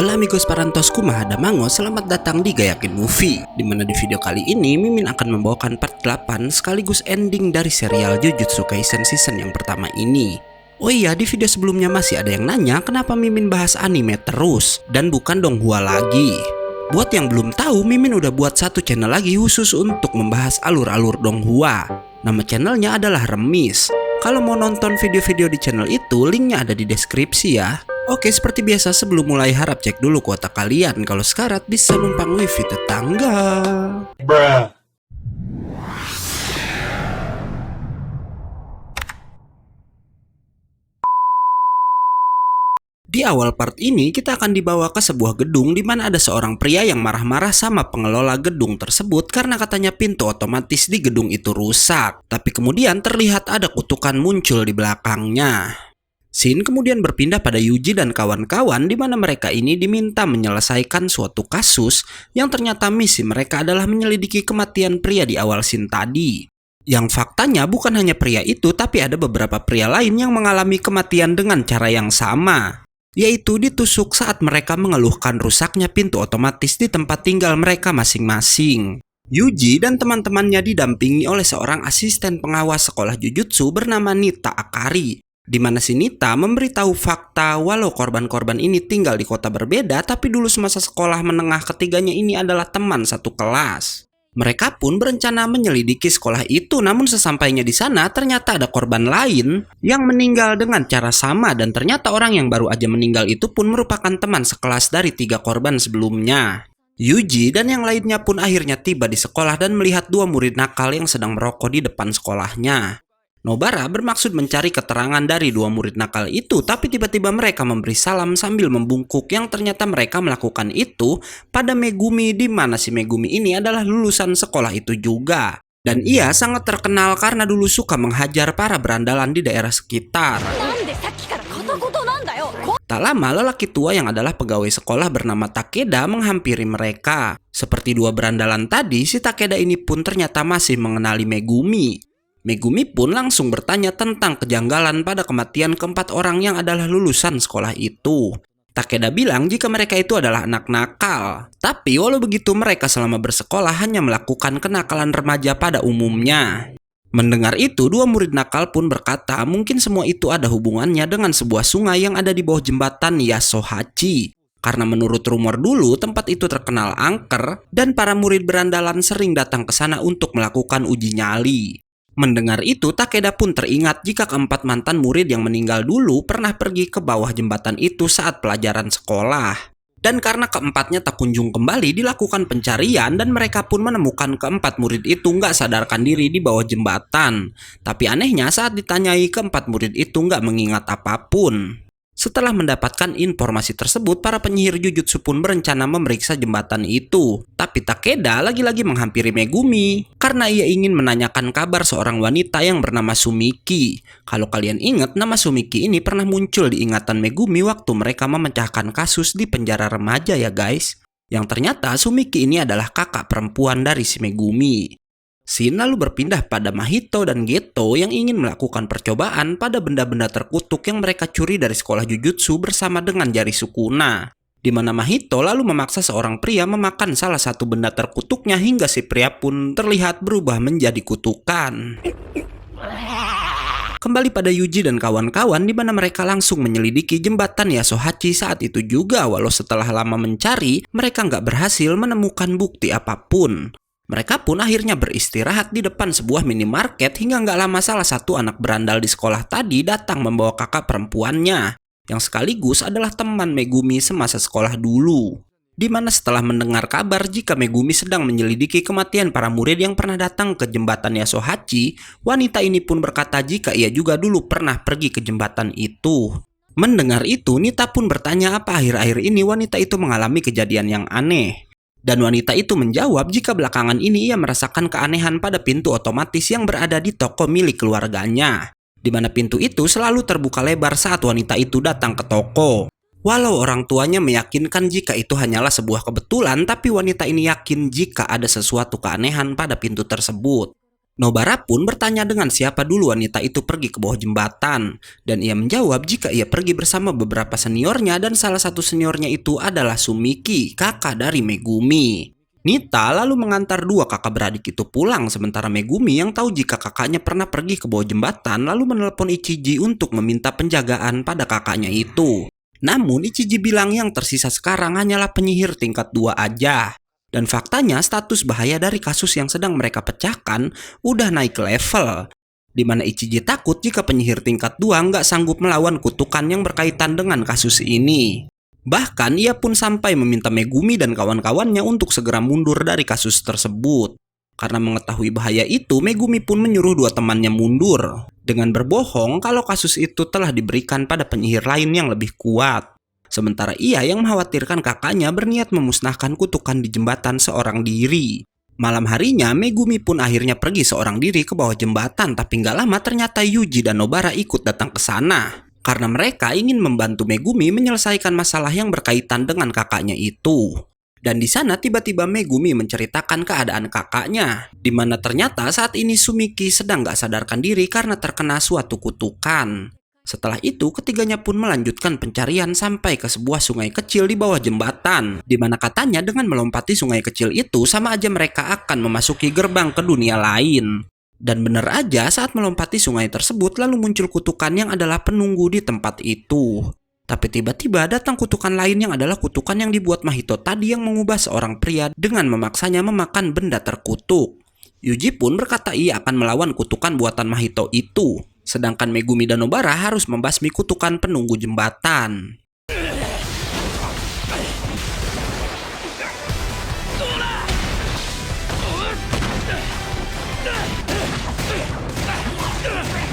Hola amigos parantos kumaha damango, selamat datang di Gayakin Movie. Dimana di video kali ini Mimin akan membawakan part 8 sekaligus ending dari serial Jujutsu Kaisen season yang pertama ini. Oh iya, di video sebelumnya masih ada yang nanya kenapa Mimin bahas anime terus dan bukan Donghua lagi. Buat yang belum tahu, Mimin udah buat satu channel lagi khusus untuk membahas alur-alur Donghua. Nama channelnya adalah Remis. Kalau mau nonton video-video di channel itu, linknya ada di deskripsi ya. Oke, seperti biasa sebelum mulai harap cek dulu kuota kalian. Kalau sekarat bisa numpang wifi tetangga. Bruh. Di awal part ini kita akan dibawa ke sebuah gedung di mana ada seorang pria yang marah-marah sama pengelola gedung tersebut karena katanya pintu otomatis di gedung itu rusak. Tapi kemudian terlihat ada kutukan muncul di belakangnya. Scene kemudian berpindah pada Yuji dan kawan-kawan di mana mereka ini diminta menyelesaikan suatu kasus yang ternyata misi mereka adalah menyelidiki kematian pria di awal scene tadi. Yang faktanya bukan hanya pria itu, tapi ada beberapa pria lain yang mengalami kematian dengan cara yang sama, yaitu ditusuk saat mereka mengeluhkan rusaknya pintu otomatis di tempat tinggal mereka masing-masing. Yuji dan teman-temannya didampingi oleh seorang asisten pengawas sekolah Jujutsu bernama Nita Akari, di mana si Nita memberitahu fakta walau korban-korban ini tinggal di kota berbeda, tapi dulu semasa sekolah menengah ketiganya ini adalah teman satu kelas. Mereka pun berencana menyelidiki sekolah itu, namun sesampainya di sana ternyata ada korban lain yang meninggal dengan cara sama, dan ternyata orang yang baru aja meninggal itu pun merupakan teman sekelas dari 3 korban sebelumnya. Yuji dan yang lainnya pun akhirnya tiba di sekolah dan melihat 2 murid nakal yang sedang merokok di depan sekolahnya. Nobara bermaksud mencari keterangan dari 2 murid nakal itu, tapi tiba-tiba mereka memberi salam sambil membungkuk yang ternyata mereka melakukan itu pada Megumi, di mana si Megumi ini adalah lulusan sekolah itu juga. Dan ia sangat terkenal karena dulu suka menghajar para berandalan di daerah sekitar. Tak lama lelaki tua yang adalah pegawai sekolah bernama Takeda menghampiri mereka. Seperti 2 berandalan tadi, si Takeda ini pun ternyata masih mengenali Megumi. Megumi pun langsung bertanya tentang kejanggalan pada kematian ke-4 orang yang adalah lulusan sekolah itu. Takeda bilang jika mereka itu adalah anak nakal. Tapi walau begitu mereka selama bersekolah hanya melakukan kenakalan remaja pada umumnya. Mendengar itu, 2 murid nakal pun berkata mungkin semua itu ada hubungannya dengan sebuah sungai yang ada di bawah jembatan Yasohachi. Karena menurut rumor dulu tempat itu terkenal angker dan para murid berandalan sering datang ke sana untuk melakukan uji nyali. Mendengar itu, Takeda pun teringat jika ke-4 mantan murid yang meninggal dulu pernah pergi ke bawah jembatan itu saat pelajaran sekolah. Dan karena ke-4-nya tak kunjung kembali, dilakukan pencarian dan mereka pun menemukan ke-4 murid itu nggak sadarkan diri di bawah jembatan. Tapi anehnya saat ditanyai, ke-4 murid itu nggak mengingat apapun. Setelah mendapatkan informasi tersebut, para penyihir Jujutsu pun berencana memeriksa jembatan itu. Tapi Takeda lagi-lagi menghampiri Megumi karena ia ingin menanyakan kabar seorang wanita yang bernama Sumiki. Kalau kalian ingat, nama Sumiki ini pernah muncul di ingatan Megumi waktu mereka memecahkan kasus di penjara remaja ya guys. Yang ternyata Sumiki ini adalah kakak perempuan dari si Megumi. Scene lalu berpindah pada Mahito dan Geto yang ingin melakukan percobaan pada benda-benda terkutuk yang mereka curi dari sekolah Jujutsu bersama dengan jari Sukuna. Di mana Mahito lalu memaksa seorang pria memakan salah satu benda terkutuknya hingga si pria pun terlihat berubah menjadi kutukan. Kembali pada Yuji dan kawan-kawan di mana mereka langsung menyelidiki jembatan Yasohachi saat itu juga, walau setelah lama mencari mereka nggak berhasil menemukan bukti apapun. Mereka pun akhirnya beristirahat di depan sebuah minimarket hingga nggak lama salah satu anak berandal di sekolah tadi datang membawa kakak perempuannya, yang sekaligus adalah teman Megumi semasa sekolah dulu. Di mana setelah mendengar kabar jika Megumi sedang menyelidiki kematian para murid yang pernah datang ke jembatan Yasohachi, wanita ini pun berkata jika ia juga dulu pernah pergi ke jembatan itu. Mendengar itu, Nita pun bertanya apa akhir-akhir ini wanita itu mengalami kejadian yang aneh. Dan wanita itu menjawab jika belakangan ini ia merasakan keanehan pada pintu otomatis yang berada di toko milik keluarganya, di mana pintu itu selalu terbuka lebar saat wanita itu datang ke toko. Walau orang tuanya meyakinkan jika itu hanyalah sebuah kebetulan, tapi wanita ini yakin jika ada sesuatu keanehan pada pintu tersebut. Nobara pun bertanya dengan siapa dulu wanita itu pergi ke bawah jembatan, dan ia menjawab jika ia pergi bersama beberapa seniornya dan salah satu seniornya itu adalah Sumiki, kakak dari Megumi. Nita lalu mengantar dua kakak beradik itu pulang, sementara Megumi yang tahu jika kakaknya pernah pergi ke bawah jembatan lalu menelpon Ichiji untuk meminta penjagaan pada kakaknya itu. Namun Ichiji bilang yang tersisa sekarang hanyalah penyihir tingkat 2 aja. Dan faktanya status bahaya dari kasus yang sedang mereka pecahkan udah naik ke level, di mana Ichiji takut jika penyihir tingkat 2 nggak sanggup melawan kutukan yang berkaitan dengan kasus ini. Bahkan ia pun sampai meminta Megumi dan kawan-kawannya untuk segera mundur dari kasus tersebut. Karena mengetahui bahaya itu, Megumi pun menyuruh dua temannya mundur dengan berbohong kalau kasus itu telah diberikan pada penyihir lain yang lebih kuat. Sementara ia yang mengkhawatirkan kakaknya berniat memusnahkan kutukan di jembatan seorang diri. Malam harinya, Megumi pun akhirnya pergi seorang diri ke bawah jembatan, tapi nggak lama ternyata Yuji dan Nobara ikut datang ke sana. Karena mereka ingin membantu Megumi menyelesaikan masalah yang berkaitan dengan kakaknya itu. Dan di sana tiba-tiba Megumi menceritakan keadaan kakaknya, di mana ternyata saat ini Sumiki sedang nggak sadarkan diri karena terkena suatu kutukan. Setelah itu, ketiganya pun melanjutkan pencarian sampai ke sebuah sungai kecil di bawah jembatan, di mana katanya dengan melompati sungai kecil itu sama aja mereka akan memasuki gerbang ke dunia lain. Dan bener aja saat melompati sungai tersebut lalu muncul kutukan yang adalah penunggu di tempat itu. Tapi tiba-tiba datang kutukan lain yang adalah kutukan yang dibuat Mahito tadi yang mengubah seorang pria dengan memaksanya memakan benda terkutuk. Yuji pun berkata ia akan melawan kutukan buatan Mahito itu. Sedangkan Megumi dan Nobara harus membasmi kutukan penunggu jembatan.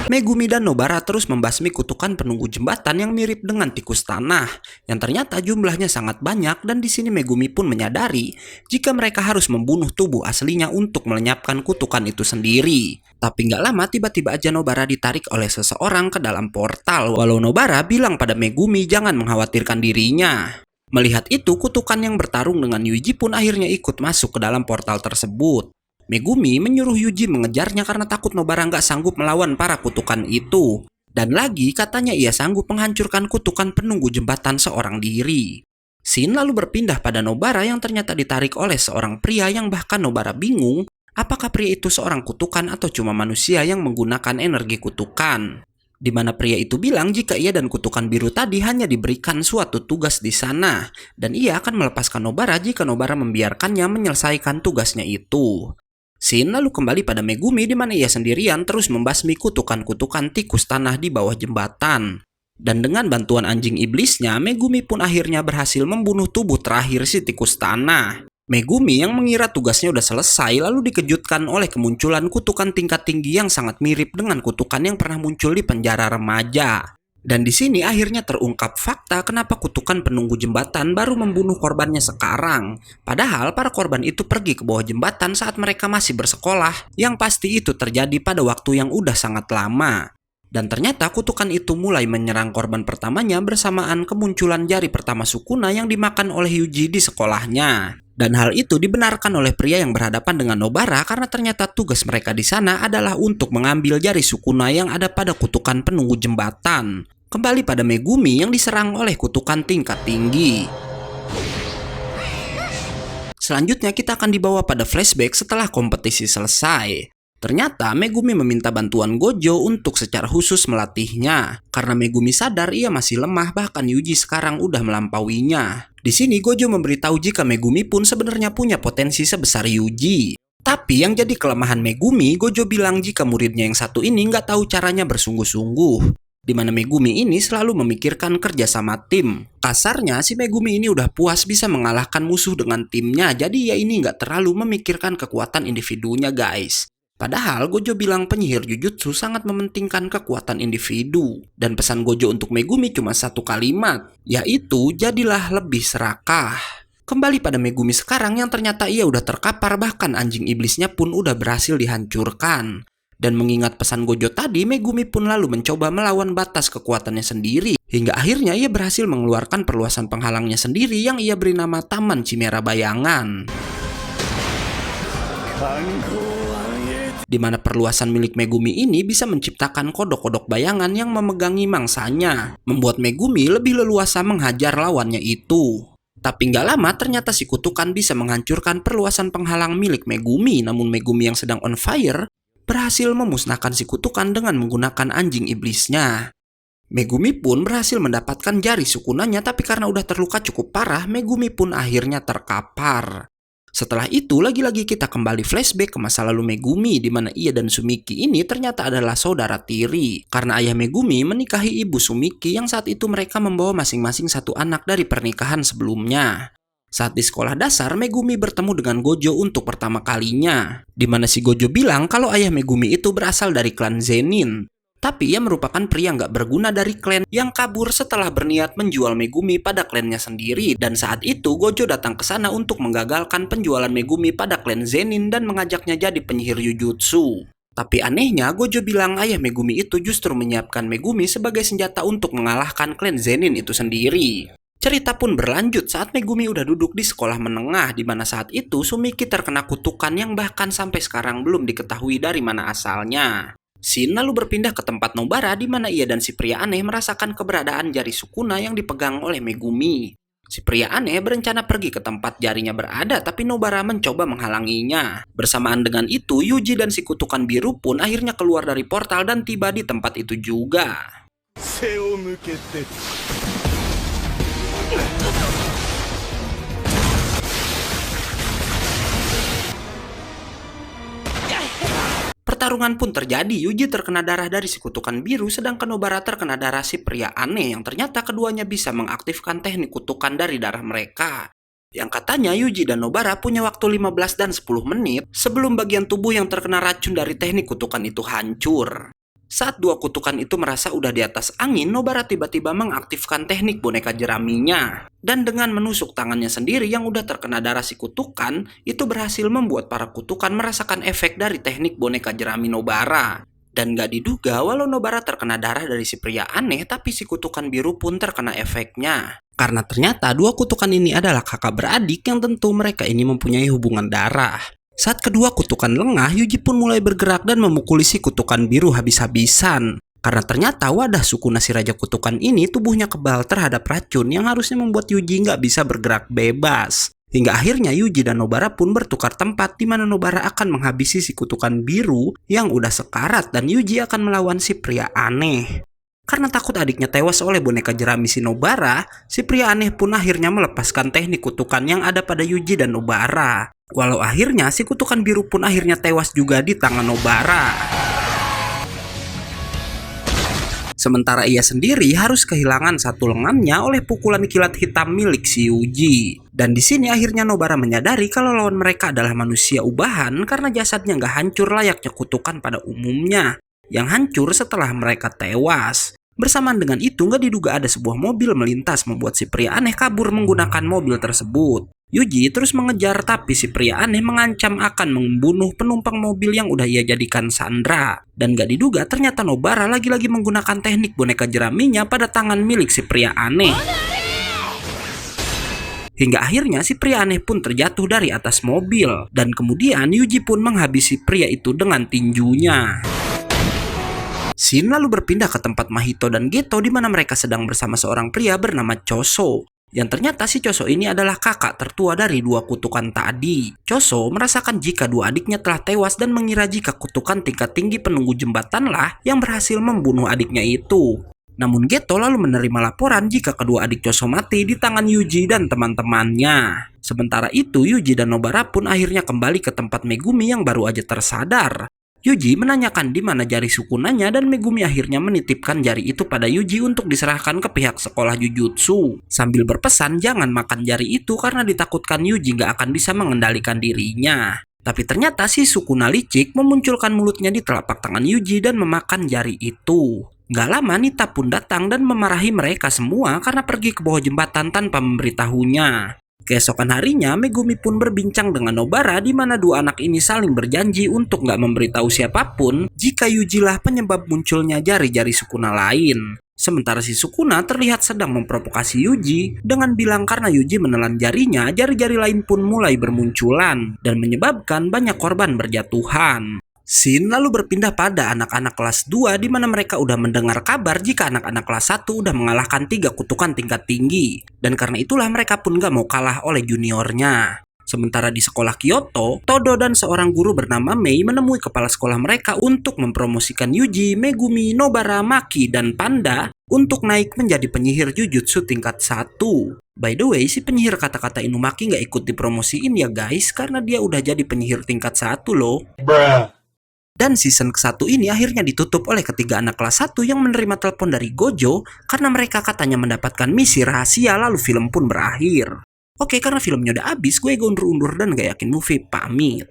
Megumi dan Nobara terus membasmi kutukan penunggu jembatan yang mirip dengan tikus tanah, yang ternyata jumlahnya sangat banyak, dan di sini Megumi pun menyadari jika mereka harus membunuh tubuh aslinya untuk melenyapkan kutukan itu sendiri. Tapi nggak lama tiba-tiba aja Nobara ditarik oleh seseorang ke dalam portal, walau Nobara bilang pada Megumi jangan mengkhawatirkan dirinya. Melihat itu, kutukan yang bertarung dengan Yuji pun akhirnya ikut masuk ke dalam portal tersebut. Megumi menyuruh Yuji mengejarnya karena takut Nobara nggak sanggup melawan para kutukan itu. Dan lagi katanya ia sanggup menghancurkan kutukan penunggu jembatan seorang diri. Shin lalu berpindah pada Nobara yang ternyata ditarik oleh seorang pria yang bahkan Nobara bingung apakah pria itu seorang kutukan atau cuma manusia yang menggunakan energi kutukan. Di mana pria itu bilang jika ia dan kutukan biru tadi hanya diberikan suatu tugas di sana, dan ia akan melepaskan Nobara jika Nobara membiarkannya menyelesaikan tugasnya itu. Shin lalu kembali pada Megumi di mana ia sendirian terus membasmi kutukan-kutukan tikus tanah di bawah jembatan. Dan dengan bantuan anjing iblisnya, Megumi pun akhirnya berhasil membunuh tubuh terakhir si tikus tanah. Megumi yang mengira tugasnya udah selesai lalu dikejutkan oleh kemunculan kutukan tingkat tinggi yang sangat mirip dengan kutukan yang pernah muncul di penjara remaja. Dan di sini akhirnya terungkap fakta kenapa kutukan penunggu jembatan baru membunuh korbannya sekarang. Padahal para korban itu pergi ke bawah jembatan saat mereka masih bersekolah, yang pasti itu terjadi pada waktu yang udah sangat lama. Dan ternyata kutukan itu mulai menyerang korban pertamanya bersamaan kemunculan jari pertama Sukuna yang dimakan oleh Yuji di sekolahnya. Dan hal itu dibenarkan oleh pria yang berhadapan dengan Nobara karena ternyata tugas mereka di sana adalah untuk mengambil jari Sukuna yang ada pada kutukan penunggu jembatan. Kembali pada Megumi yang diserang oleh kutukan tingkat tinggi. Selanjutnya kita akan dibawa pada flashback setelah kompetisi selesai. Ternyata Megumi meminta bantuan Gojo untuk secara khusus melatihnya. Karena Megumi sadar ia masih lemah, bahkan Yuji sekarang udah melampauinya. Di sini Gojo memberitahu jika Megumi pun sebenarnya punya potensi sebesar Yuji. Tapi yang jadi kelemahan Megumi, Gojo bilang jika muridnya yang satu ini nggak tahu caranya bersungguh-sungguh. Di mana Megumi ini selalu memikirkan kerja sama tim. Kasarnya si Megumi ini udah puas bisa mengalahkan musuh dengan timnya, jadi ya ini nggak terlalu memikirkan kekuatan individunya guys. Padahal Gojo bilang penyihir Jujutsu sangat mementingkan kekuatan individu. Dan pesan Gojo untuk Megumi cuma satu kalimat, yaitu jadilah lebih serakah. Kembali pada Megumi sekarang yang ternyata ia udah terkapar, bahkan anjing iblisnya pun udah berhasil dihancurkan. Dan mengingat pesan Gojo tadi, Megumi pun lalu mencoba melawan batas kekuatannya sendiri. Hingga akhirnya ia berhasil mengeluarkan perluasan penghalangnya sendiri yang ia beri nama Taman Chimera Bayangan. di mana perluasan milik Megumi ini bisa menciptakan kodok-kodok bayangan yang memegangi mangsanya, membuat Megumi lebih leluasa menghajar lawannya itu. Tapi nggak lama ternyata si kutukan bisa menghancurkan perluasan penghalang milik Megumi, namun Megumi yang sedang on fire berhasil memusnahkan si kutukan dengan menggunakan anjing iblisnya. Megumi pun berhasil mendapatkan jari sukunanya, tapi karena udah terluka cukup parah, Megumi pun akhirnya terkapar. Setelah itu, lagi-lagi kita kembali flashback ke masa lalu Megumi, di mana ia dan Sumiki ini ternyata adalah saudara tiri. Karena ayah Megumi menikahi ibu Sumiki yang saat itu mereka membawa masing-masing satu anak dari pernikahan sebelumnya. Saat di sekolah dasar, Megumi bertemu dengan Gojo untuk pertama kalinya, di mana si Gojo bilang kalau ayah Megumi itu berasal dari klan Zenin. Tapi ia merupakan pria nggak berguna dari klan yang kabur setelah berniat menjual Megumi pada klannya sendiri. Dan saat itu Gojo datang ke sana untuk menggagalkan penjualan Megumi pada klan Zenin dan mengajaknya jadi penyihir Jujutsu. Tapi anehnya Gojo bilang ayah Megumi itu justru menyiapkan Megumi sebagai senjata untuk mengalahkan klan Zenin itu sendiri. Cerita pun berlanjut saat Megumi udah duduk di sekolah menengah, di mana saat itu Sumiki terkena kutukan yang bahkan sampai sekarang belum diketahui dari mana asalnya. Shin lalu berpindah ke tempat Nobara di mana ia dan si pria aneh merasakan keberadaan jari Sukuna yang dipegang oleh Megumi. Si pria aneh berencana pergi ke tempat jarinya berada, tapi Nobara mencoba menghalanginya. Bersamaan dengan itu, Yuji dan si kutukan biru pun akhirnya keluar dari portal dan tiba di tempat itu juga. Pertarungan pun terjadi. Yuji terkena darah dari si kutukan biru, sedangkan Nobara terkena darah si pria aneh yang ternyata keduanya bisa mengaktifkan teknik kutukan dari darah mereka. Yang katanya Yuji dan Nobara punya waktu 15 dan 10 menit sebelum bagian tubuh yang terkena racun dari teknik kutukan itu hancur. Saat dua kutukan itu merasa udah di atas angin, Nobara tiba-tiba mengaktifkan teknik boneka jeraminya. Dan dengan menusuk tangannya sendiri yang udah terkena darah si kutukan, itu berhasil membuat para kutukan merasakan efek dari teknik boneka jerami Nobara. Dan gak diduga, walau Nobara terkena darah dari si pria aneh, tapi si kutukan biru pun terkena efeknya. Karena ternyata dua kutukan ini adalah kakak beradik yang tentu mereka ini mempunyai hubungan darah. Saat kedua kutukan lengah, Yuji pun mulai bergerak dan memukuli si kutukan biru habis-habisan. Karena ternyata wadah Sukuna si Raja Kutukan ini tubuhnya kebal terhadap racun yang harusnya membuat Yuji nggak bisa bergerak bebas. Hingga akhirnya Yuji dan Nobara pun bertukar tempat di mana Nobara akan menghabisi si kutukan biru yang udah sekarat dan Yuji akan melawan si pria aneh. Karena takut adiknya tewas oleh boneka jerami si Nobara, si pria aneh pun akhirnya melepaskan teknik kutukan yang ada pada Yuji dan Nobara. Walau akhirnya si kutukan biru pun akhirnya tewas juga di tangan Nobara. Sementara ia sendiri harus kehilangan satu lengannya oleh pukulan kilat hitam milik si Yuji. Dan di sini akhirnya Nobara menyadari kalau lawan mereka adalah manusia ubahan karena jasadnya nggak hancur layaknya kutukan pada umumnya, yang hancur setelah mereka tewas. Bersamaan dengan itu nggak diduga ada sebuah mobil melintas membuat si pria aneh kabur menggunakan mobil tersebut. Yuji terus mengejar tapi si pria aneh mengancam akan membunuh penumpang mobil yang udah ia jadikan sandra. Dan gak diduga ternyata Nobara lagi-lagi menggunakan teknik boneka jeraminya pada tangan milik si pria aneh. Hingga akhirnya si pria aneh pun terjatuh dari atas mobil. Dan kemudian Yuji pun menghabisi pria itu dengan tinjunya. Shin lalu berpindah ke tempat Mahito dan Geto di mana mereka sedang bersama seorang pria bernama Choso. Yang ternyata si Choso ini adalah kakak tertua dari dua kutukan tadi. Choso merasakan jika dua adiknya telah tewas dan mengira jika kutukan tingkat tinggi penunggu jembatanlah yang berhasil membunuh adiknya itu. Namun Geto lalu menerima laporan jika kedua adik Choso mati di tangan Yuji dan teman-temannya. Sementara itu Yuji dan Nobara pun akhirnya kembali ke tempat Megumi yang baru aja tersadar. Yuji menanyakan di mana jari sukunanya dan Megumi akhirnya menitipkan jari itu pada Yuji untuk diserahkan ke pihak sekolah Jujutsu. Sambil berpesan jangan makan jari itu karena ditakutkan Yuji nggak akan bisa mengendalikan dirinya. Tapi ternyata si Sukuna licik memunculkan mulutnya di telapak tangan Yuji dan memakan jari itu. Gak lama Nita pun datang dan memarahi mereka semua karena pergi ke bawah jembatan tanpa memberitahunya. Keesokan harinya, Megumi pun berbincang dengan Nobara di mana dua anak ini saling berjanji untuk nggak memberitahu siapapun jika Yuji lah penyebab munculnya jari-jari Sukuna lain. Sementara si Sukuna terlihat sedang memprovokasi Yuji dengan bilang karena Yuji menelan jarinya, jari-jari lain pun mulai bermunculan dan menyebabkan banyak korban berjatuhan. Scene lalu berpindah pada anak-anak kelas 2 di mana mereka udah mendengar kabar jika anak-anak kelas 1 udah mengalahkan 3 kutukan tingkat tinggi. Dan karena itulah mereka pun gak mau kalah oleh juniornya. Sementara di sekolah Kyoto, Todo dan seorang guru bernama Mei menemui kepala sekolah mereka untuk mempromosikan Yuji, Megumi, Nobara, Maki, dan Panda untuk naik menjadi penyihir Jujutsu tingkat 1. By the way, si penyihir kata-kata Inumaki nggak ikut dipromosiin ya guys, karena dia udah jadi penyihir tingkat 1 loh. Dan season ke-1 ini akhirnya ditutup oleh ketiga anak kelas 1 yang menerima telepon dari Gojo karena mereka katanya mendapatkan misi rahasia, lalu film pun berakhir. Oke, karena filmnya udah habis, gue undur-undur dan gak yakin movie, pamit.